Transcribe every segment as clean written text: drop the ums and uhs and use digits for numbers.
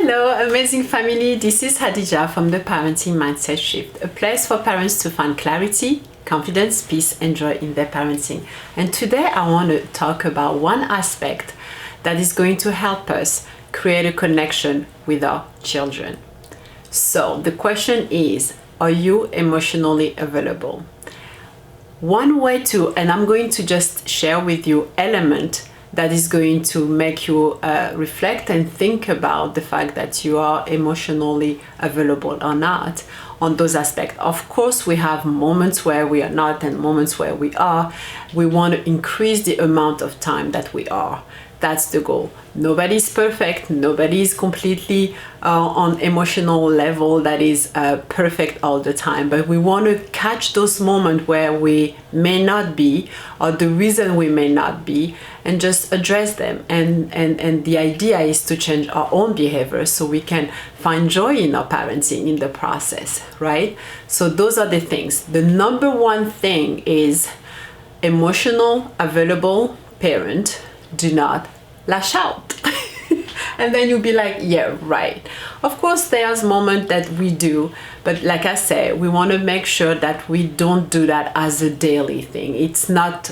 Hello, amazing family. This is Hadija from the Parenting Mindset Shift, a place for parents to find clarity, confidence, peace, and joy in their parenting. And today I want to talk about one aspect that is going to help us create a connection with our children. So the question is, are you emotionally available? One way to, and I'm going to just share with you element that is going to make you reflect and think about the fact that you are emotionally available or not on those aspects. Of course, we have moments where we are not and moments where we are. We want to increase the amount of time that we are. That's the goal. Nobody's perfect. Nobody is completely on emotional level that is perfect all the time. But we want to catch those moments where we may not be, or the reason we may not be, and just address them. And the idea is to change our own behavior so we can find joy in our parenting in the process, right? So those are the things. The number one thing is emotional, available parent. Do not lash out. And then you'll be like, yeah, right. Of course, there's moments that we do, but like I say, we want to make sure that we don't do that as a daily thing. It's not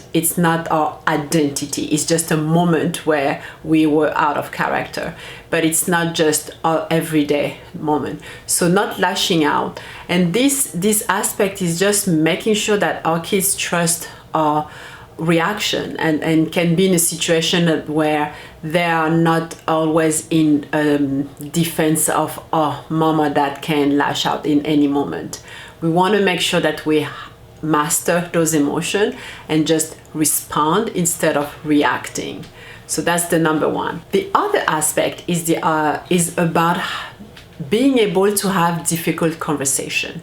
our identity. It's just a moment where we were out of character, but it's not just our everyday moment. So not lashing out. And this aspect is just making sure that our kids trust our reaction and can be in a situation where they are not always in defense of mom or dad can lash out in any moment. We want to make sure that we master those emotions and just respond instead of reacting. So that's the number one. The other aspect is about being able to have difficult conversation.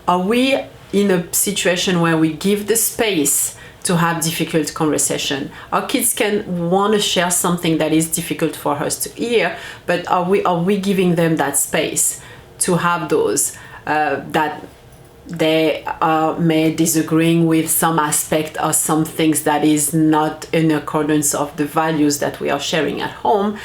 Are we in a situation where we give the space to have difficult conversation? Our kids can want to share something that is difficult for us to hear, but are we giving them that space to have those that they may disagreeing with some aspect or some things that is not in accordance of the values that we are sharing at home?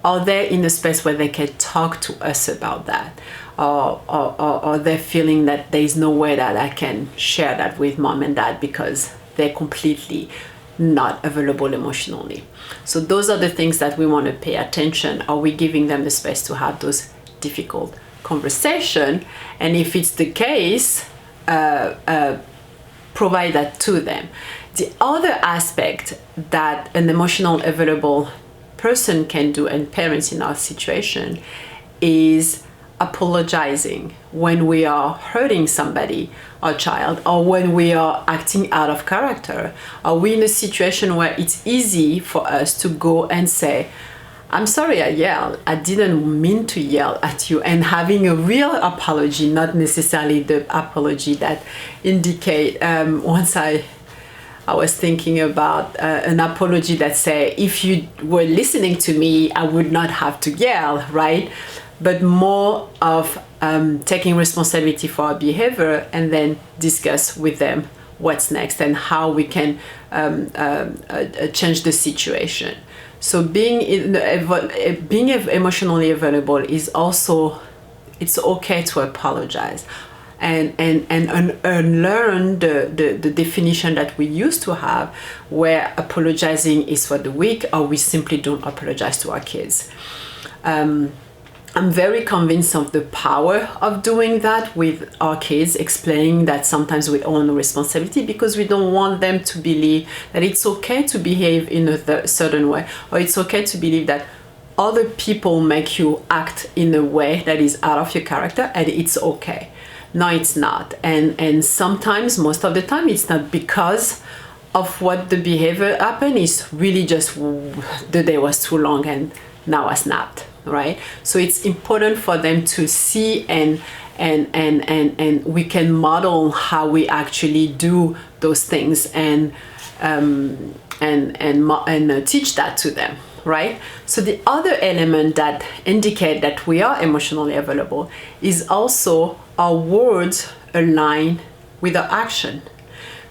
Are they in a space where they can talk to us about that? Or they're feeling that there is no way that I can share that with mom and dad because they're completely not available emotionally. So those are the things that we want to pay attention. Are we giving them the space to have those difficult conversations? And if it's the case, provide that to them. The other aspect that an emotional available person can do, and parents in our situation, is apologizing when we are hurting somebody, our child, or when we are acting out of character. Are we in a situation where it's easy for us to go and say, I'm sorry I yelled, I didn't mean to yell at you, and having a real apology, not necessarily the apology that indicate once I was thinking about an apology that say, if you were listening to me, I would not have to yell, right? But more of taking responsibility for our behavior and then discuss with them what's next and how we can change the situation. So being emotionally available is also, it's okay to apologize and unlearn the definition that we used to have, where apologizing is for the weak, or we simply don't apologize to our kids. I'm very convinced of the power of doing that with our kids, explaining that sometimes we own responsibility because we don't want them to believe that it's okay to behave in a certain way, or it's okay to believe that other people make you act in a way that is out of your character and it's okay. No, it's not. And sometimes, most of the time, it's not because of what the behavior happened. It's really just the day was too long and now I snapped. Right? So it's important for them to see and we can model how we actually do those things and teach that to them, right? So the other element that indicate that we are emotionally available is also our words align with our action.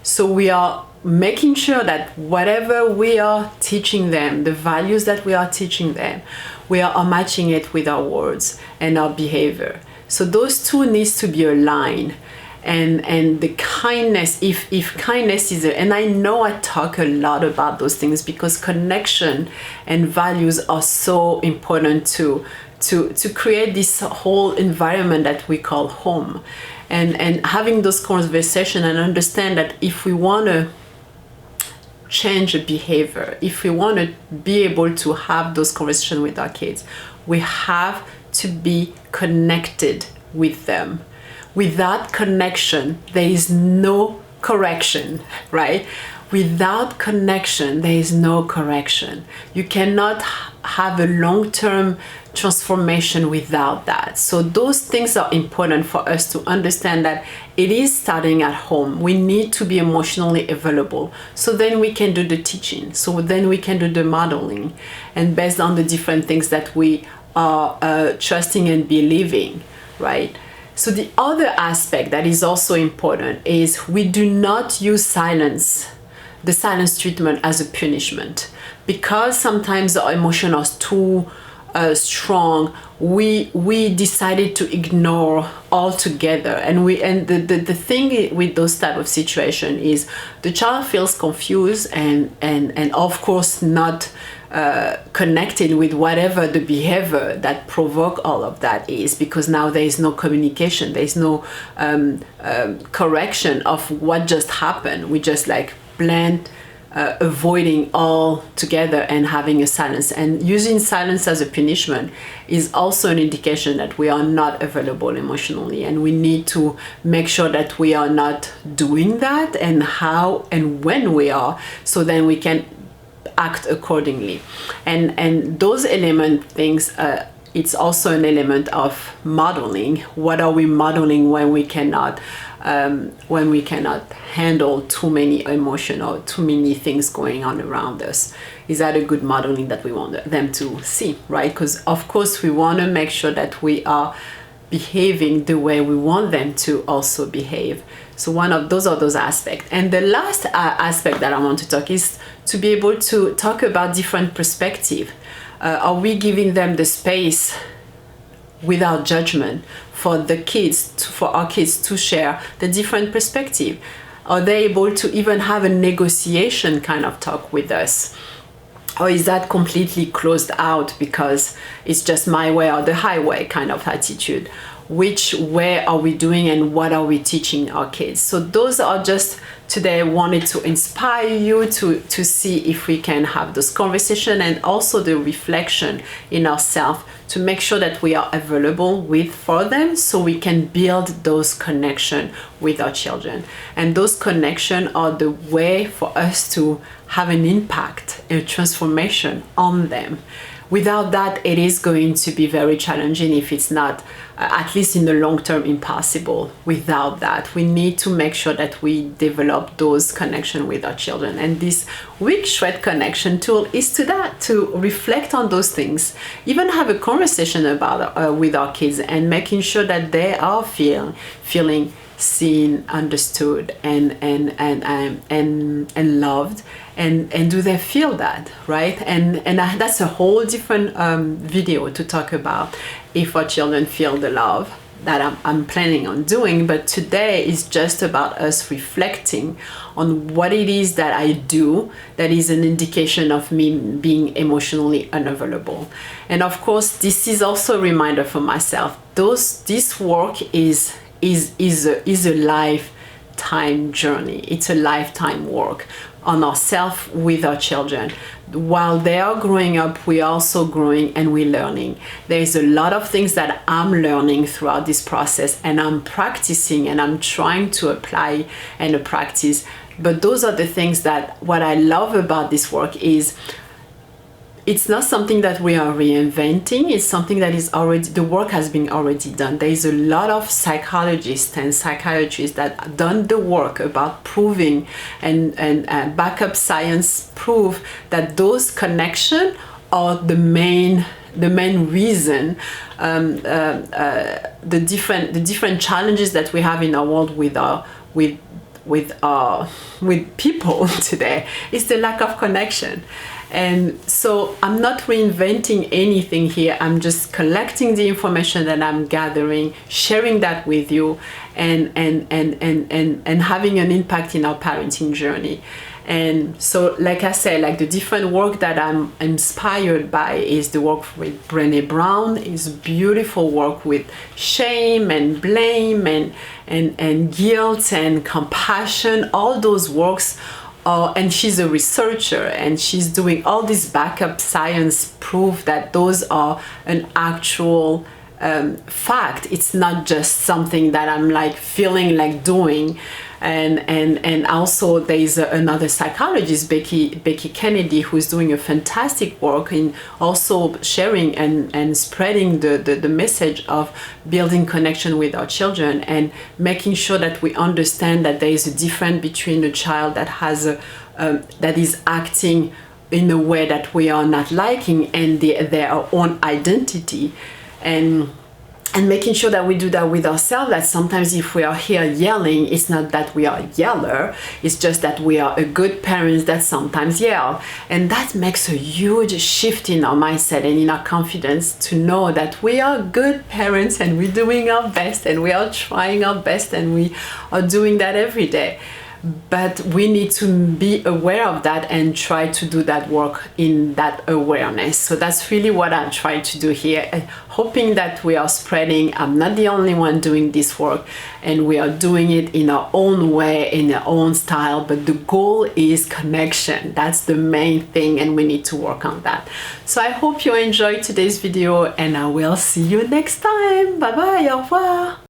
So we are making sure that whatever we are teaching them, the values that we are teaching them, we are matching it with our words and our behavior. So those two needs to be aligned. And the kindness, if kindness is and I know I talk a lot about those things because connection and values are so important to create this whole environment that we call home. And having those conversations and understand that if we want to change a behavior, if we want to be able to have those conversations with our kids, we have to be connected with them. Without connection, there is no correction, right? Without connection, there is no correction. You cannot have a long-term transformation without that. So those things are important for us to understand that it is starting at home. We need to be emotionally available. So then we can do the teaching. So then we can do the modeling. And based on the different things that we are trusting and believing, right? So the other aspect that is also important is we do not use the silence treatment as a punishment. Because sometimes our emotions are too strong, we decided to ignore altogether. And the thing with those type of situation is the child feels confused and of course not connected with whatever the behavior that provoke all of that is, because now there is no communication, there is no correction of what just happened. We just like blend avoiding all together and having a silence. And using silence as a punishment is also an indication that we are not available emotionally, and we need to make sure that we are not doing that, and how and when we are, so then we can act accordingly. And those things, it's also an element of modeling. What are we modeling when we cannot handle too many emotion or too many things going on around us? Is that a good modeling that we want them to see, right? Because of course we want to make sure that we are behaving the way we want them to also behave. So those aspects. And the last aspect that I want to talk is to be able to talk about different perspective. Are we giving them the space without judgment for our kids to share the different perspective? Are they able to even have a negotiation kind of talk with us? Or is that completely closed out because it's just my way or the highway kind of attitude? Which way are we doing and what are we teaching our kids? So those are just, today I wanted to inspire you to see if we can have this conversation and also the reflection in ourselves to make sure that we are available for them, so we can build those connections with our children. And those connections are the way for us to have an impact, a transformation on them. Without that, it is going to be very challenging, if it's not, at least in the long term, impossible. Without that, we need to make sure that we develop those connections with our children. And this week Shred Connection tool is to reflect on those things, even have a conversation about with our kids, and making sure that they are feeling seen, understood, and loved. And do they feel that, right? And that's a whole different video to talk about if our children feel the love that I'm planning on doing. But today is just about us reflecting on what it is that I do that is an indication of me being emotionally unavailable. And of course, this is also a reminder for myself. This work is a lifetime journey. It's a lifetime work on ourselves with our children. While they are growing up, we are also growing and we're learning. There's a lot of things that I'm learning throughout this process, and I'm practicing and I'm trying to apply and practice. But those are the things that what I love about this work is it's not something that we are reinventing. It's something that is already, the work has been already done. There is a lot of psychologists and psychiatrists that done the work about proving and backup science prove that those connections are the main reason, the different challenges that we have in our world with with people today is the lack of connection. And so I'm not reinventing anything here. I'm just collecting the information that I'm gathering, sharing that with you, and having an impact in our parenting journey. And so, like I said, like the different work that I'm inspired by is the work with Brené Brown. Is beautiful work with shame and blame and guilt and compassion. All those works. And she's a researcher, and she's doing all this backup science proof that those are an actual fact. It's not just something that I'm like feeling like doing. And also there is another psychologist, Becky Kennedy, who's doing a fantastic work in also sharing and spreading the message of building connection with our children and making sure that we understand that there is a difference between a child that has that is acting in a way that we are not liking and their own identity, and making sure that we do that with ourselves. That sometimes if we are here yelling, it's not that we are a yeller, it's just that we are a good parents that sometimes yell. And that makes a huge shift in our mindset and in our confidence to know that we are good parents and we're doing our best and we are trying our best and we are doing that every day. But we need to be aware of that and try to do that work in that awareness. So that's really what I'm trying to do here, hoping that we are spreading. I'm not the only one doing this work, and we are doing it in our own way, in our own style, but the goal is connection. That's the main thing, and we need to work on that. So I hope you enjoyed today's video, and I will see you next time. Bye bye, au revoir.